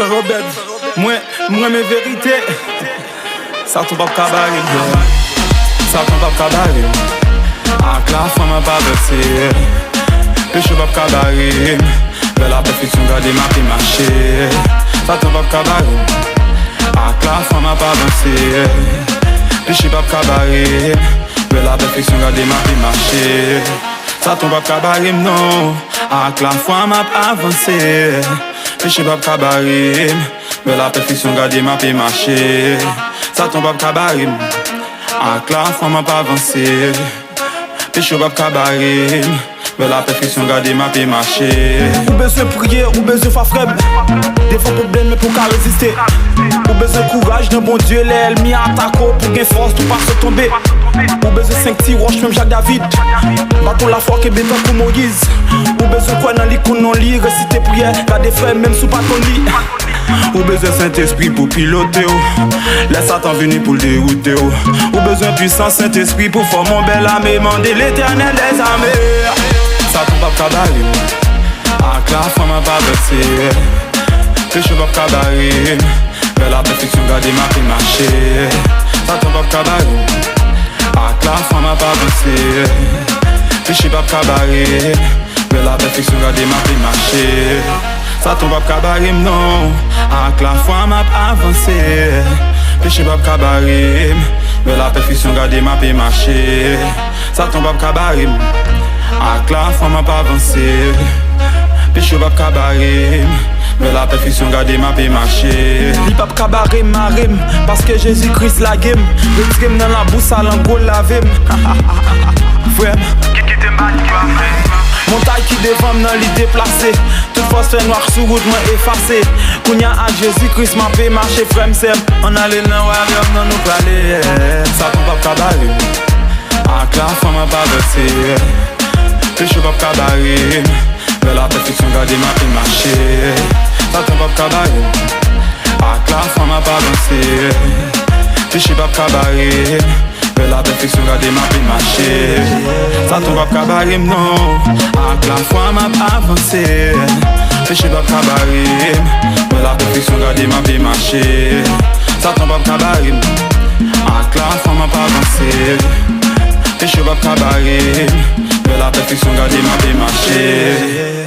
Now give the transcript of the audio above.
frère Robert, moi mes vérités. Ça tombe pas cabaret, ça tombe pas cabaret. Avec la femme à pas verser, péché pas cabaret. De la perfection garder ma vie marcher. Ça tombe pas cabaret. Avec la femme à pas verser, péché pas cabaret. De la perfection garder ma vie marcher. Ça tombe pas cabaret non. Avec la femme à avancer. Péché pas cabaret. De la perfection garder ma vie marcher. Ça tombe pas cabaret. Avec la femme à pas avancer. Péché pas cabaret. De la perfection garder ma vie marcher. Ou besoin prier, ou besoin faire frème. Des fois problème mais pour qu'à résister. Ou besoin courage d'un bon Dieu. L'aile mi attaque pour gagner force tout pas se tomber. Ou besoin 5 petits roches même Jacques David. Bâton la foi qui est béton pour Moïse. Ou besoin quoi dans lit qu'on non lit. Réciter prière, garder frère même sous pas ton lit. Ou besoin Saint-Esprit pour piloter. Laisse Satan venir pour le dérouter. Ou besoin puissant Saint-Esprit pour former mon bel armée. Demander l'éternel des armées. Ça tombe pas cabaret. Avec la femme à pas verser. Péché pas cabaret. De la perfection garder ma vie marcher. Ça tombe pas cabaret. Avec la femme à pas verser. Péché pas cabaret. De la perfection garder ma vie marcher. Ça tombe pas cabaret non. Avec la femme à avancer. Péché pas cabaret. De la perfection garder ma vie marcher. Ça tombe pas cabaret. Avec la femme à pas avancer. Péché pas cabaret. De la perfection garder ma vie marcher. Li pas cabaret ma rime. Parce que Jésus-Christ la game. Retirem dans la bousse à l'ango lavem. Frère montagne qui devant dans l'idée déplacée. Toute force fait noir sur route moi effacé. Kounya à Jésus-Christ m'a fait marcher frère m'sem. On allait dans royaume dans nous parler. Ça tombe pas cabaret. Avec la femme à pas verser. Péché pas cabaret. De la perfection garder ma vie marcher. Ça tombe pas cabaret. Avec la femme à pas verser. Péché pas cabaret. De la perfection garder ma vie marcher. Ça tombe pas cabaret non. Avec la femme à avancer. Péché pas cabaret. De la perfection garder ma vie marcher. Ça tombe pas cabaret. Avec la femme à pas avancer. Péché pas cabaret. De la perfection garder ma vie marcher.